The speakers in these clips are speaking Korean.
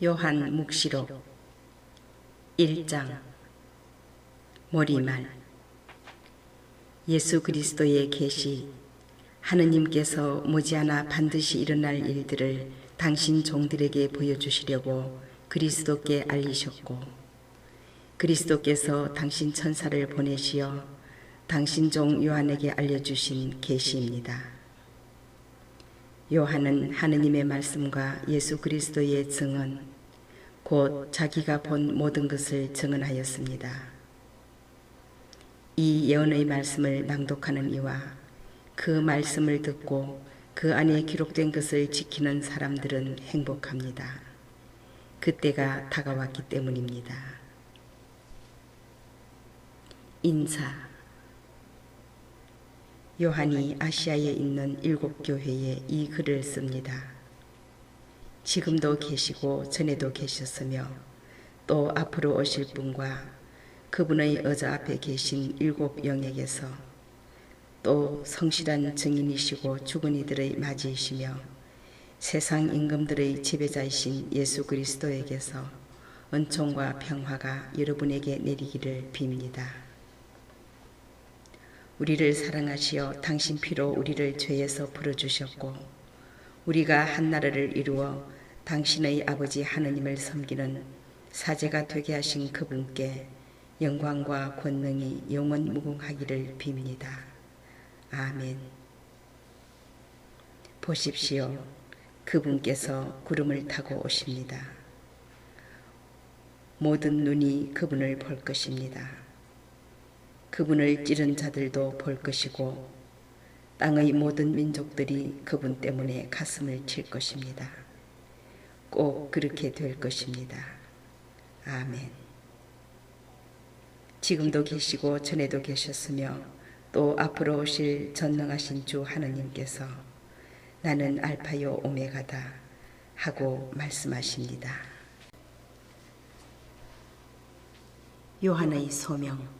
요한 묵시록 1장. 머리말. 예수 그리스도의 계시. 하느님께서 머지않아 반드시 일어날 일들을 당신 종들에게 보여주시려고 그리스도께 알리셨고, 그리스도께서 당신 천사를 보내시어 당신 종 요한에게 알려주신 계시입니다. 요한은 하느님의 말씀과 예수 그리스도의 증언, 곧 자기가 본 모든 것을 증언하였습니다. 이 예언의 말씀을 낭독하는 이와 그 말씀을 듣고 그 안에 기록된 것을 지키는 사람들은 행복합니다. 그때가 다가왔기 때문입니다. 인사. 요한이 아시아에 있는 7교회에 이 글을 씁니다. 지금도 계시고 전에도 계셨으며 또 앞으로 오실 분과 그분의 의자 앞에 계신 7 영에게서 또 성실한 증인이시고 죽은 이들의 맞이이시며 세상 임금들의 지배자이신 예수 그리스도에게서 은총과 평화가 여러분에게 내리기를 빕니다. 우리를 사랑하시어 당신 피로 우리를 죄에서 풀어주셨고, 우리가 한 나라를 이루어 당신의 아버지 하느님을 섬기는 사제가 되게 하신 그분께 영광과 권능이 영원 무궁하기를 빕니다. 아멘. 보십시오. 그분께서 구름을 타고 오십니다. 모든 눈이 그분을 볼 것입니다. 그분을 찌른 자들도 볼 것이고 땅의 모든 민족들이 그분 때문에 가슴을 칠 것입니다. 꼭 그렇게 될 것입니다. 아멘. 지금도 계시고 전에도 계셨으며 또 앞으로 오실 전능하신 주 하느님께서 나는 알파요 오메가다 하고 말씀하십니다. 요한의 소명.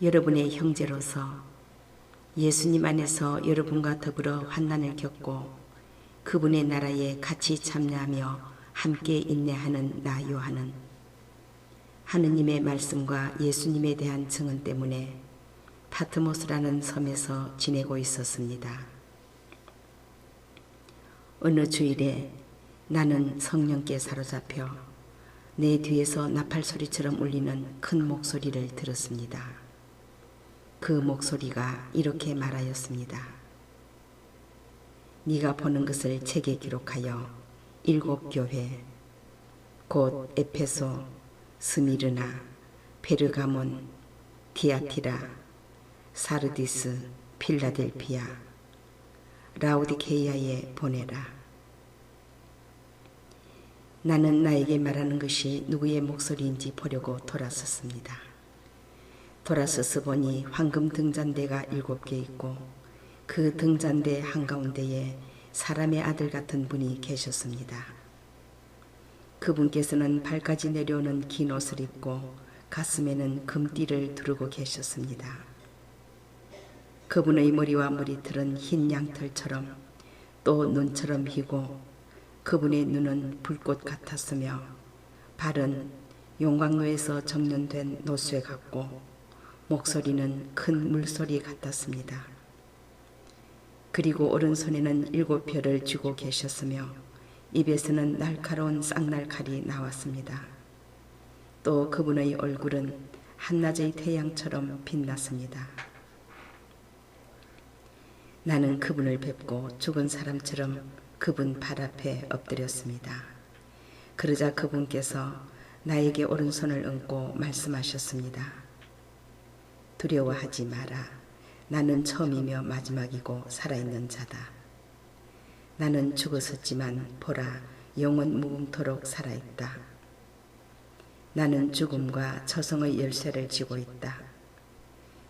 여러분의 형제로서 예수님 안에서 여러분과 더불어 환난을 겪고 그분의 나라에 같이 참여하며 함께 인내하는 나 요한은 하느님의 말씀과 예수님에 대한 증언 때문에 파트모스라는 섬에서 지내고 있었습니다. 어느 주일에 나는 성령께 사로잡혀 내 뒤에서 나팔 소리처럼 울리는 큰 목소리를 들었습니다. 그 목소리가 이렇게 말하였습니다. 네가 보는 것을 책에 기록하여 7 교회, 곧 에페소, 스미르나, 베르가몬, 디아티라, 사르디스, 필라델피아, 라오디케이아에 보내라. 나는 나에게 말하는 것이 누구의 목소리인지 보려고 돌아섰습니다. 돌아서서 보니 황금 등잔대가 7개 있고 그 등잔대 한가운데에 사람의 아들 같은 분이 계셨습니다. 그분께서는 발까지 내려오는 긴 옷을 입고 가슴에는 금띠를 두르고 계셨습니다. 그분의 머리와 머리털은 흰 양털처럼 또 눈처럼 희고 그분의 눈은 불꽃 같았으며 발은 용광로에서 정련된 노쇠 같고 목소리는 큰 물소리 같았습니다. 그리고 오른손에는 7별을 쥐고 계셨으며 입에서는 날카로운 쌍날칼이 나왔습니다. 또 그분의 얼굴은 한낮의 태양처럼 빛났습니다. 나는 그분을 뵙고 죽은 사람처럼 그분 발 앞에 엎드렸습니다. 그러자 그분께서 나에게 오른손을 얹고 말씀하셨습니다. 두려워하지 마라. 나는 처음이며 마지막이고 살아있는 자다. 나는 죽었었지만 보라, 영원 무궁토록 살아있다. 나는 죽음과 저성의 열쇠를 쥐고 있다.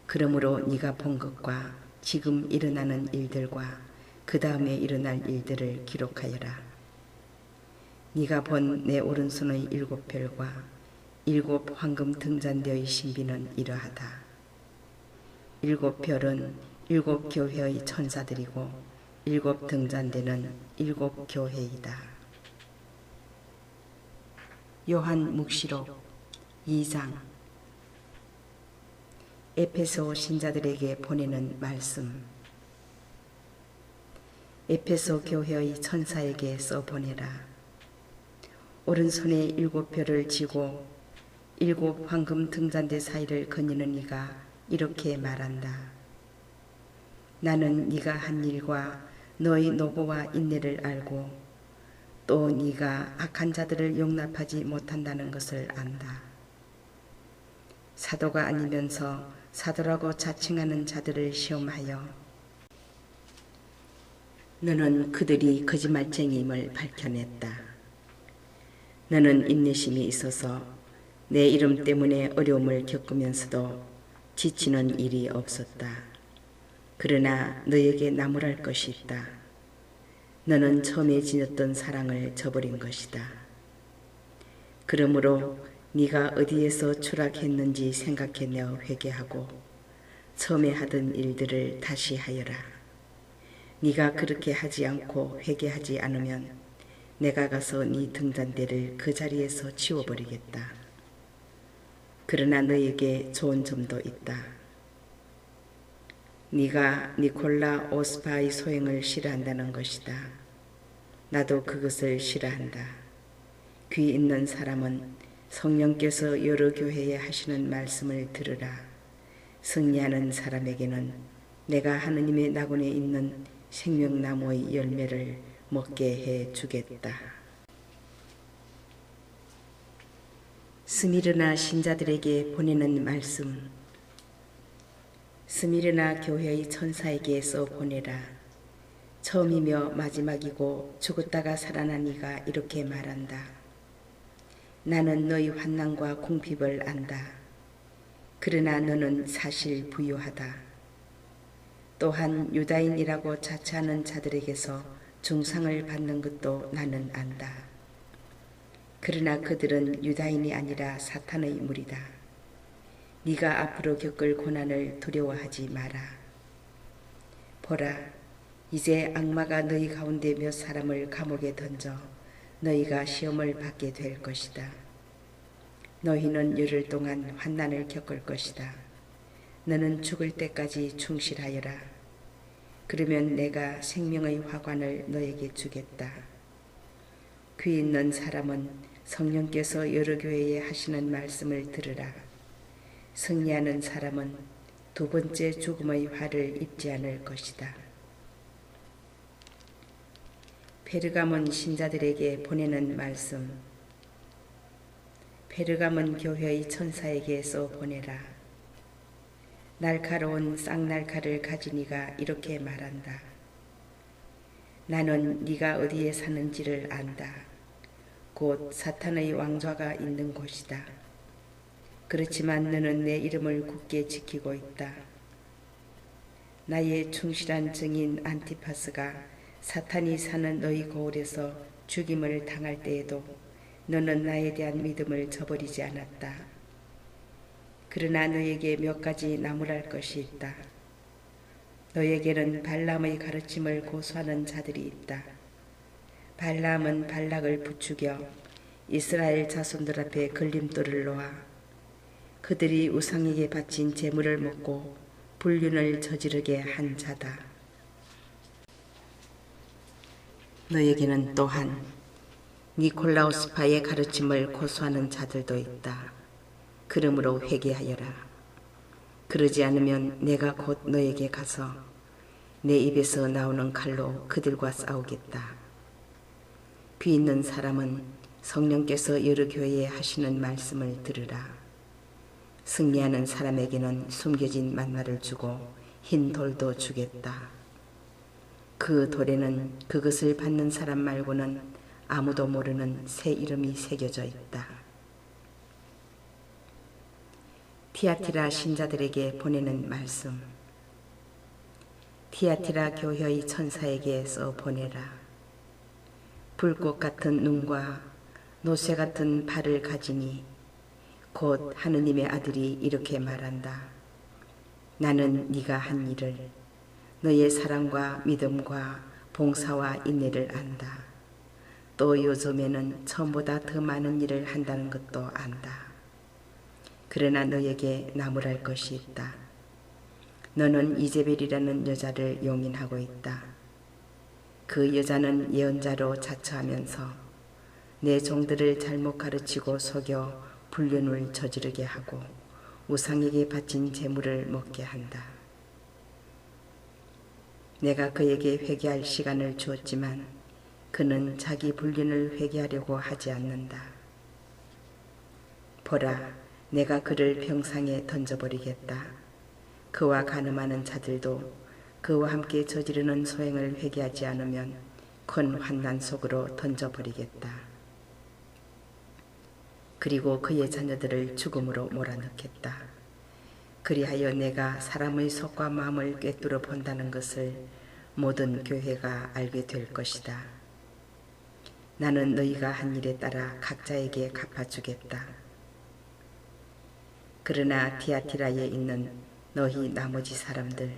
그러므로 네가 본 것과 지금 일어나는 일들과 그 다음에 일어날 일들을 기록하여라. 네가 본 내 오른손의 7별과 7 황금 등잔대의 신비는 이러하다. 7 별은 7 교회의 천사들이고 7 등잔대는 7 교회이다. 요한 묵시록 2장. 에페소 신자들에게 보내는 말씀. 에페소 교회의 천사에게 써보내라. 오른손에 7별을 쥐고 7 황금 등잔대 사이를 거니는 이가 이렇게 말한다. 나는 네가 한 일과 너의 노고와 인내를 알고 또 네가 악한 자들을 용납하지 못한다는 것을 안다. 사도가 아니면서 사도라고 자칭하는 자들을 시험하여 너는 그들이 거짓말쟁이임을 밝혀냈다. 너는 인내심이 있어서 내 이름 때문에 어려움을 겪으면서도 지치는 일이 없었다. 그러나 너에게 나무랄 것이 있다. 너는 처음에 지녔던 사랑을 저버린 것이다. 그러므로 네가 어디에서 추락했는지 생각해내어 회개하고 처음에 하던 일들을 다시 하여라. 네가 그렇게 하지 않고 회개하지 않으면 내가 가서 네 등잔대를 그 자리에서 치워버리겠다. 그러나 너에게 좋은 점도 있다. 네가 니콜라 오스파의 소행을 싫어한다는 것이다. 나도 그것을 싫어한다. 귀 있는 사람은 성령께서 여러 교회에 하시는 말씀을 들으라. 승리하는 사람에게는 내가 하느님의 낙원에 있는 생명나무의 열매를 먹게 해 주겠다. 스미르나 신자들에게 보내는 말씀. 스미르나 교회의 천사에게 써 보내라. 처음이며 마지막이고 죽었다가 살아난 이가 이렇게 말한다. 나는 너희 환난과 궁핍을 안다. 그러나 너는 사실 부유하다. 또한 유다인이라고 자처하는 자들에게서 중상을 받는 것도 나는 안다. 그러나 그들은 유다인이 아니라 사탄의 무리다. 네가 앞으로 겪을 고난을 두려워하지 마라. 보라, 이제 악마가 너희 가운데 몇 사람을 감옥에 던져 너희가 시험을 받게 될 것이다. 너희는 열흘 동안 환난을 겪을 것이다. 너는 죽을 때까지 충실하여라. 그러면 내가 생명의 화관을 너에게 주겠다. 귀 있는 사람은 성령께서 여러 교회에 하시는 말씀을 들으라. 승리하는 사람은 두 번째 죽음의 화를 입지 않을 것이다. 페르가몬 신자들에게 보내는 말씀. 페르가몬 교회의 천사에게 써 보내라. 날카로운 쌍날칼을 가진 이가 이렇게 말한다. 나는 네가 어디에 사는지를 안다. 곧 사탄의 왕좌가 있는 곳이다. 그렇지만 너는 내 이름을 굳게 지키고 있다. 나의 충실한 증인 안티파스가 사탄이 사는 너희 거울에서 죽임을 당할 때에도 너는 나에 대한 믿음을 저버리지 않았다. 그러나 너에게 몇 가지 나무랄 것이 있다. 너에게는 발람의 가르침을 고수하는 자들이 있다. 발람은 발락을 부추겨 이스라엘 자손들 앞에 걸림돌을 놓아 그들이 우상에게 바친 제물을 먹고 불륜을 저지르게 한 자다. 너에게는 또한 니콜라오스파의 가르침을 고수하는 자들도 있다. 그러므로 회개하여라. 그러지 않으면 내가 곧 너에게 가서 내 입에서 나오는 칼로 그들과 싸우겠다. 귀 있는 사람은 성령께서 여러 교회에 하시는 말씀을 들으라. 승리하는 사람에게는 숨겨진 만나를 주고 흰 돌도 주겠다. 그 돌에는 그것을 받는 사람 말고는 아무도 모르는 새 이름이 새겨져 있다. 티아티라 신자들에게 보내는 말씀. 티아티라 교회의 천사에게 써 보내라. 불꽃 같은 눈과 노새 같은 발을 가지니 곧 하느님의 아들이 이렇게 말한다. 나는 네가 한 일을 너의 사랑과 믿음과 봉사와 인내를 안다. 또 요즘에는 처음보다 더 많은 일을 한다는 것도 안다. 그러나 너에게 나무랄 것이 있다. 너는 이제벨이라는 여자를 용인하고 있다. 그 여자는 예언자로 자처하면서 내 종들을 잘못 가르치고 속여 불륜을 저지르게 하고 우상에게 바친 재물을 먹게 한다. 내가 그에게 회개할 시간을 주었지만 그는 자기 불륜을 회개하려고 하지 않는다. 보라, 내가 그를 병상에 던져버리겠다. 그와 간음하는 자들도 그와 함께 저지르는 소행을 회개하지 않으면 큰 환난 속으로 던져버리겠다. 그리고 그의 자녀들을 죽음으로 몰아넣겠다. 그리하여 내가 사람의 속과 마음을 꿰뚫어 본다는 것을 모든 교회가 알게 될 것이다. 나는 너희가 한 일에 따라 각자에게 갚아주겠다. 그러나 디아티라에 있는 너희 나머지 사람들,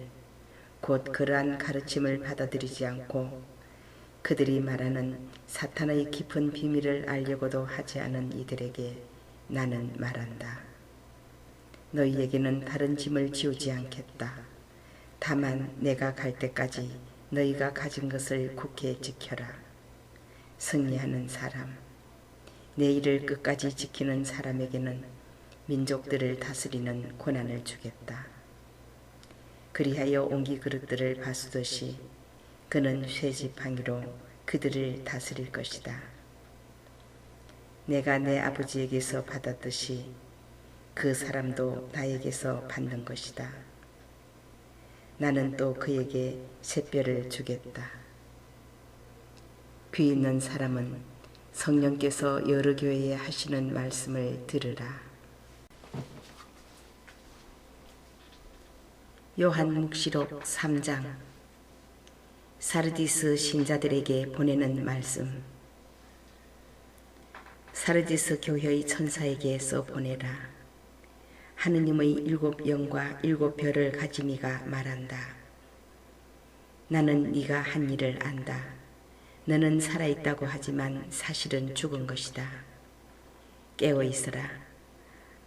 곧 그러한 가르침을 받아들이지 않고 그들이 말하는 사탄의 깊은 비밀을 알려고도 하지 않은 이들에게 나는 말한다. 너희에게는 다른 짐을 지우지 않겠다. 다만 내가 갈 때까지 너희가 가진 것을 굳게 지켜라. 승리하는 사람, 내 일을 끝까지 지키는 사람에게는 민족들을 다스리는 권한을 주겠다. 그리하여 옹기 그릇들을 바수듯이 그는 쇠지팡이로 그들을 다스릴 것이다. 내가 내 아버지에게서 받았듯이 그 사람도 나에게서 받는 것이다. 나는 또 그에게 샛별을 주겠다. 귀 있는 사람은 성령께서 여러 교회에 하시는 말씀을 들으라. 요한묵시록 3장. 사르디스 신자들에게 보내는 말씀. 사르디스 교회의 천사에게 써보내라. 하느님의 7 영과 7 별을 가진 이가 말한다. 나는 네가 한 일을 안다. 너는 살아있다고 하지만 사실은 죽은 것이다. 깨어있어라.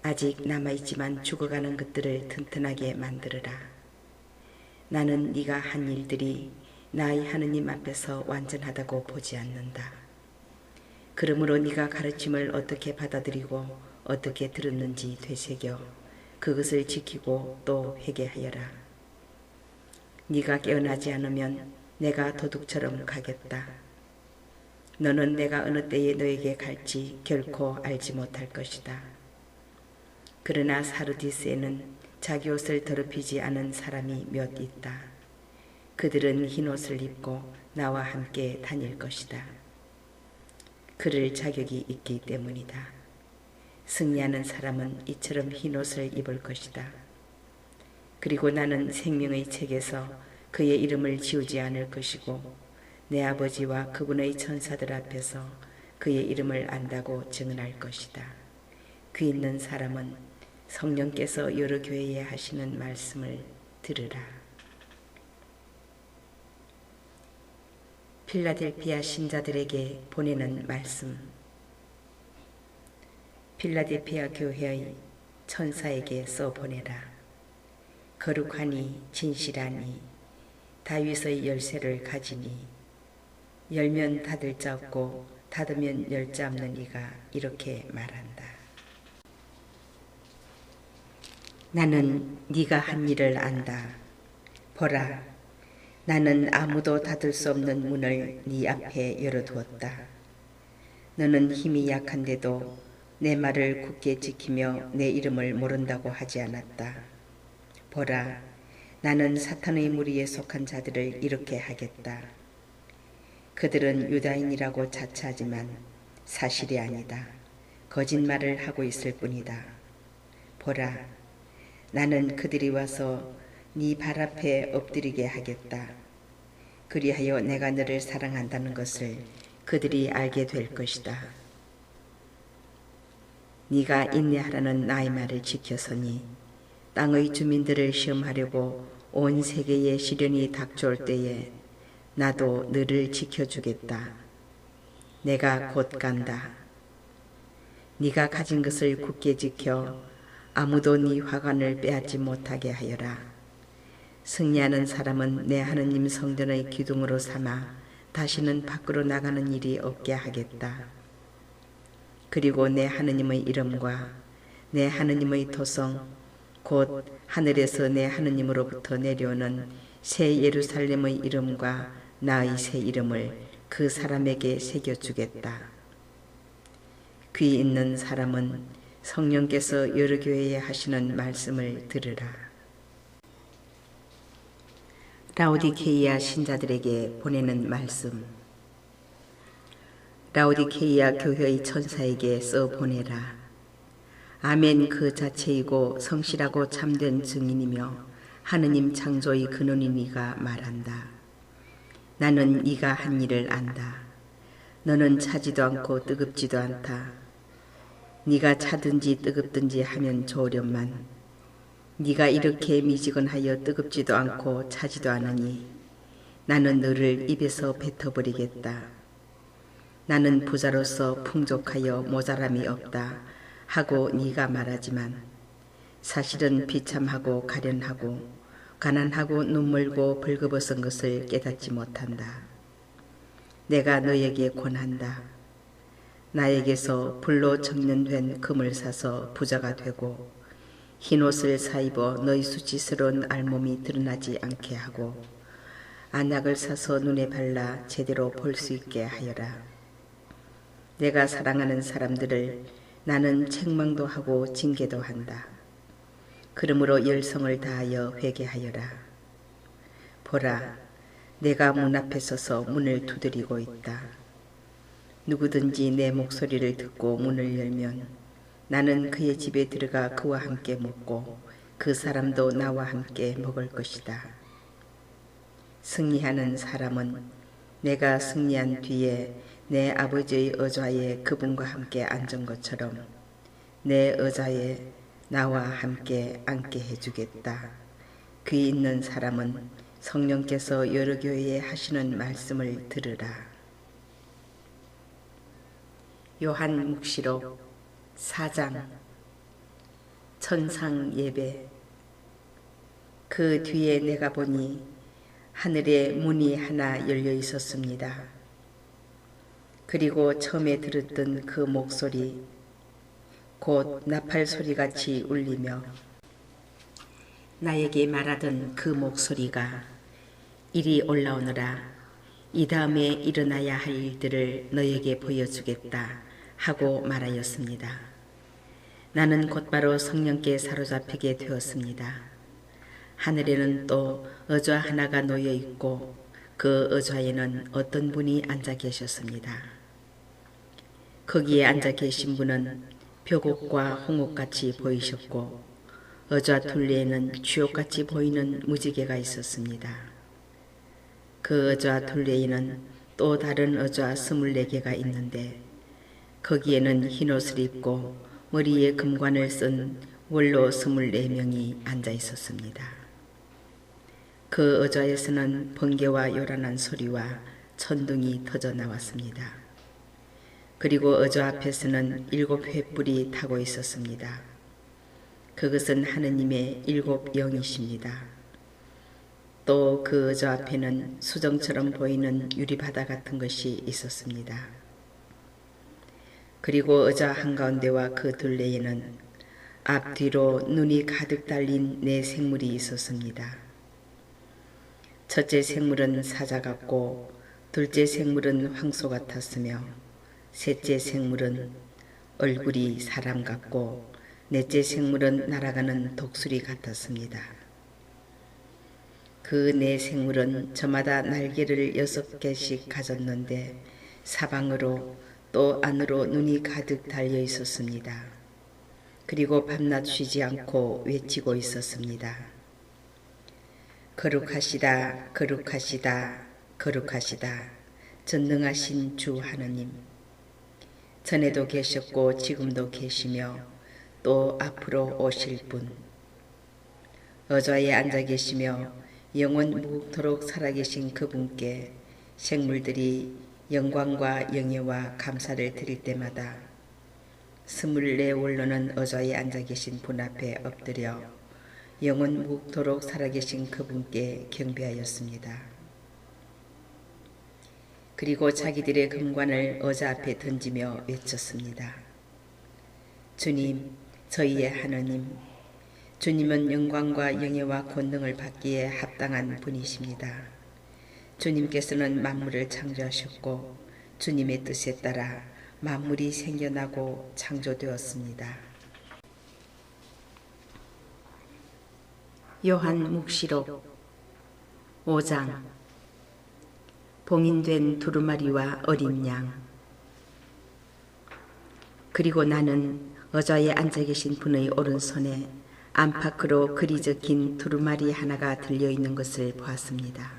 아직 남아있지만 죽어가는 것들을 튼튼하게 만들어라. 나는 네가 한 일들이 나의 하느님 앞에서 완전하다고 보지 않는다. 그러므로 네가 가르침을 어떻게 받아들이고 어떻게 들었는지 되새겨 그것을 지키고 또 회개하여라. 네가 깨어나지 않으면 내가 도둑처럼 가겠다. 너는 내가 어느 때에 너에게 갈지 결코 알지 못할 것이다. 그러나 사르디스에는 자기 옷을 더럽히지 않은 사람이 몇 있다. 그들은 흰 옷을 입고 나와 함께 다닐 것이다. 그럴 자격이 있기 때문이다. 승리하는 사람은 이처럼 흰 옷을 입을 것이다. 그리고 나는 생명의 책에서 그의 이름을 지우지 않을 것이고 내 아버지와 그분의 천사들 앞에서 그의 이름을 안다고 증언할 것이다. 귀 있는 사람은 성령께서 여러 교회에 하시는 말씀을 들으라. 필라델피아 신자들에게 보내는 말씀. 필라델피아 교회의 천사에게 써보내라. 거룩하니 진실하니 다윗의 열쇠를 가지니 열면 닫을 자 없고 닫으면 열 자 없는 이가 이렇게 말한다. 나는 네가 한 일을 안다. 보라, 나는 아무도 닫을 수 없는 문을 네 앞에 열어두었다. 너는 힘이 약한데도 내 말을 굳게 지키며 내 이름을 모른다고 하지 않았다. 보라, 나는 사탄의 무리에 속한 자들을 이렇게 하겠다. 그들은 유다인이라고 자처하지만 사실이 아니다. 거짓말을 하고 있을 뿐이다. 보라, 나는 그들이 와서 네 발 앞에 엎드리게 하겠다. 그리하여 내가 너를 사랑한다는 것을 그들이 알게 될 것이다. 네가 인내하라는 나의 말을 지켰으니 땅의 주민들을 시험하려고 온 세계에 시련이 닥쳐올 때에 나도 너를 지켜주겠다. 내가 곧 간다. 네가 가진 것을 굳게 지켜 아무도 네 화관을 빼앗지 못하게 하여라. 승리하는 사람은 내 하느님 성전의 기둥으로 삼아 다시는 밖으로 나가는 일이 없게 하겠다. 그리고 내 하느님의 이름과 내 하느님의 토성 곧 하늘에서 내 하느님으로부터 내려오는 새 예루살렘의 이름과 나의 새 이름을 그 사람에게 새겨주겠다. 귀 있는 사람은 성령께서 여러 교회에 하시는 말씀을 들으라. 라오디케이아 신자들에게 보내는 말씀. 라오디케이아 교회의 천사에게 써 보내라. 아멘 그 자체이고 성실하고 참된 증인이며 하느님 창조의 근원이니가 말한다. 나는 네가 한 일을 안다. 너는 차지도 않고 뜨겁지도 않다. 네가 차든지 뜨겁든지 하면 좋으련만 네가 이렇게 미지근하여 뜨겁지도 않고 차지도 않으니 나는 너를 입에서 뱉어버리겠다. 나는 부자로서 풍족하여 모자람이 없다 하고 네가 말하지만 사실은 비참하고 가련하고 가난하고 눈멀고 벌거벗은 것을 깨닫지 못한다. 내가 너에게 권한다. 나에게서 불로 청년된 금을 사서 부자가 되고 흰옷을 사입어 너희 수치스러운 알몸이 드러나지 않게 하고 안약을 사서 눈에 발라 제대로 볼 수 있게 하여라. 내가 사랑하는 사람들을 나는 책망도 하고 징계도 한다. 그러므로 열성을 다하여 회개하여라. 보라, 내가 문 앞에 서서 문을 두드리고 있다. 누구든지 내 목소리를 듣고 문을 열면 나는 그의 집에 들어가 그와 함께 먹고 그 사람도 나와 함께 먹을 것이다. 승리하는 사람은 내가 승리한 뒤에 내 아버지의 의좌에 그분과 함께 앉은 것처럼 내 의자에 나와 함께 앉게 해주겠다. 귀 있는 사람은 성령께서 여러 교회에 하시는 말씀을 들으라. 요한 묵시록 4장 천상 예배. 그 뒤에 내가 보니 하늘에 문이 하나 열려 있었습니다. 그리고 처음에 들었던 그 목소리 곧 나팔 소리같이 울리며 나에게 말하던 그 목소리가 이리 올라오너라. 이 다음에 일어나야 할 일들을 너에게 보여주겠다 하고 말하였습니다. 나는 곧바로 성령께 사로잡히게 되었습니다. 하늘에는 또 의좌 하나가 놓여 있고 그 의좌에는 어떤 분이 앉아 계셨습니다. 거기에 앉아 계신 분은 벽옥과 홍옥같이 보이셨고 의좌 둘레에는 쥐옥같이 보이는 무지개가 있었습니다. 그 의좌 둘레에는 또 다른 의좌 24개가 있는데 거기에는 흰옷을 입고 머리에 금관을 쓴 원로 24명이 앉아 있었습니다. 그 의좌에서는 번개와 요란한 소리와 천둥이 터져 나왔습니다. 그리고 의좌 앞에서는 7 횃불이 타고 있었습니다. 그것은 하느님의 7 영이십니다. 또 그 의좌 앞에는 수정처럼 보이는 유리바다 같은 것이 있었습니다. 그리고 의자 한가운데와 그 둘레에는 앞뒤로 눈이 가득 달린 4 생물이 있었습니다. 첫째 생물은 사자 같고 둘째 생물은 황소 같았으며 셋째 생물은 얼굴이 사람 같고 넷째 생물은 날아가는 독수리 같았습니다. 그 4 생물은 저마다 날개를 6개씩 가졌는데 사방으로 또 안으로 눈이 가득 달려 있었습니다. 그리고 밤낮 쉬지 않고 외치고 있었습니다. 거룩하시다, 거룩하시다, 거룩하시다, 전능하신 주 하느님. 전에도 계셨고 지금도 계시며 또 앞으로 오실 분. 의좌에 앉아 계시며 영원 무궁토록 살아계신 그분께 생물들이 영광과 영예와 감사를 드릴 때마다 24 원로는 의자에 앉아 계신 분 앞에 엎드려 영원 무국토록 살아계신 그분께 경배하였습니다. 그리고 자기들의 금관을 의자 앞에 던지며 외쳤습니다. 주님, 저희의 하느님, 주님은 영광과 영예와 권능을 받기에 합당한 분이십니다. 주님께서는 만물을 창조하셨고 주님의 뜻에 따라 만물이 생겨나고 창조되었습니다. 요한 묵시록 5장. 봉인된 두루마리와 어린 양. 그리고 나는 의자에 앉아 계신 분의 오른손에 안팎으로 글이 적힌 두루마리 하나가 들려있는 것을 보았습니다.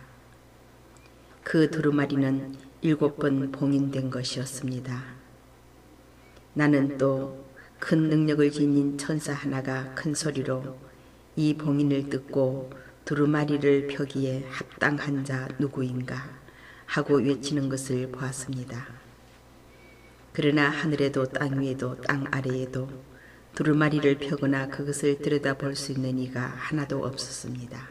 그 두루마리는 7번 봉인된 것이었습니다. 나는 또 큰 능력을 지닌 천사 하나가 큰 소리로 이 봉인을 뜯고 두루마리를 펴기에 합당한 자 누구인가 하고 외치는 것을 보았습니다. 그러나 하늘에도 땅 위에도 땅 아래에도 두루마리를 펴거나 그것을 들여다볼 수 있는 이가 하나도 없었습니다.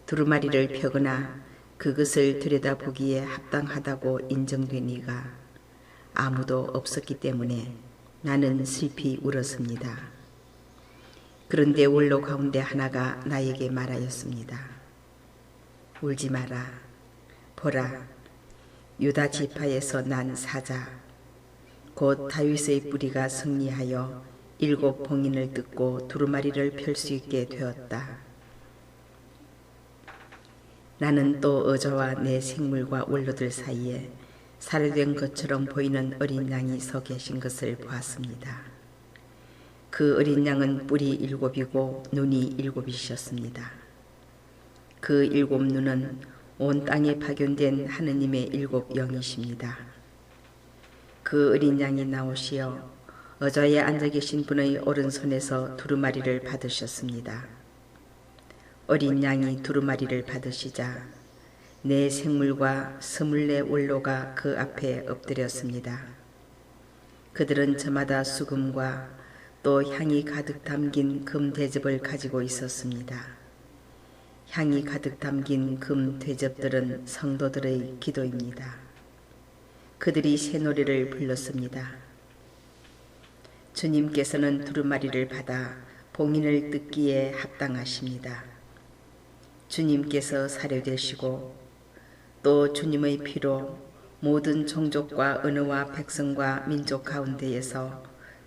두루마리를 펴거나 그것을 들여다보기에 합당하다고 인정된 이가 아무도 없었기 때문에 나는 슬피 울었습니다. 그런데 원로 가운데 하나가 나에게 말하였습니다. 울지 마라. 보라, 유다 지파에서 난 사자, 곧 다윗의 뿌리가 승리하여 7 봉인을 뜯고 두루마리를 펼 수 있게 되었다. 나는 또 의자와 내 생물과 원로들 사이에 살해된 것처럼 보이는 어린 양이 서 계신 것을 보았습니다. 그 어린 양은 뿔이 7이고 눈이 7이셨습니다. 그 7 눈은 온 땅에 파견된 하느님의 7 영이십니다. 그 어린 양이 나오시어 의자에 앉아 계신 분의 오른손에서 두루마리를 받으셨습니다. 어린 양이 두루마리를 받으시자 내 생물과 24 원로가 그 앞에 엎드렸습니다. 그들은 저마다 수금과 또 향이 가득 담긴 금 대접을 가지고 있었습니다. 향이 가득 담긴 금 대접들은 성도들의 기도입니다. 그들이 새 노래를 불렀습니다. 주님께서는 두루마리를 받아 봉인을 뜯기에 합당하십니다. 주님께서 살해되시고 또 주님의 피로 모든 종족과 언어와 백성과 민족 가운데에서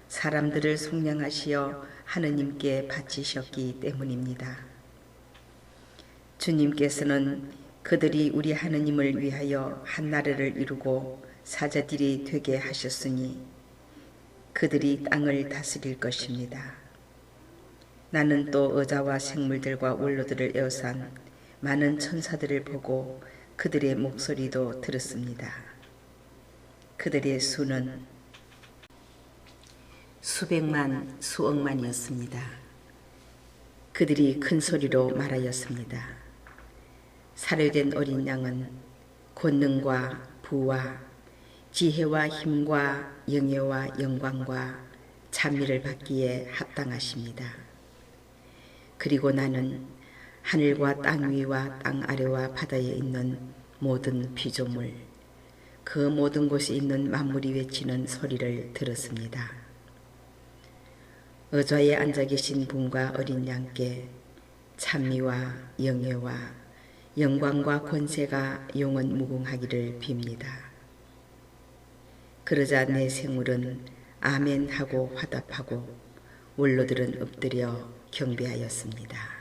사람들을 속량하시어 하느님께 바치셨기 때문입니다. 주님께서는 그들이 우리 하느님을 위하여 한 나라를 이루고 사자들이 되게 하셨으니 그들이 땅을 다스릴 것입니다. 나는 또 의자와 생물들과 원로들을 에워싼 많은 천사들을 보고 그들의 목소리도 들었습니다. 그들의 수는 수백만, 수억만이었습니다. 그들이 큰 소리로 말하였습니다. 살해된 어린 양은 권능과 부와 지혜와 힘과 영예와 영광과 찬미를 받기에 합당하십니다. 그리고 나는 하늘과 땅 위와 땅 아래와 바다에 있는 모든 피조물, 그 모든 곳에 있는 만물이 외치는 소리를 들었습니다. 의자에 앉아 계신 분과 어린 양께 찬미와 영예와 영광과 권세가 영원 무궁하기를 빕니다. 그러자 내 생물은 아멘 하고 화답하고 원로들은 엎드려 경배하였습니다.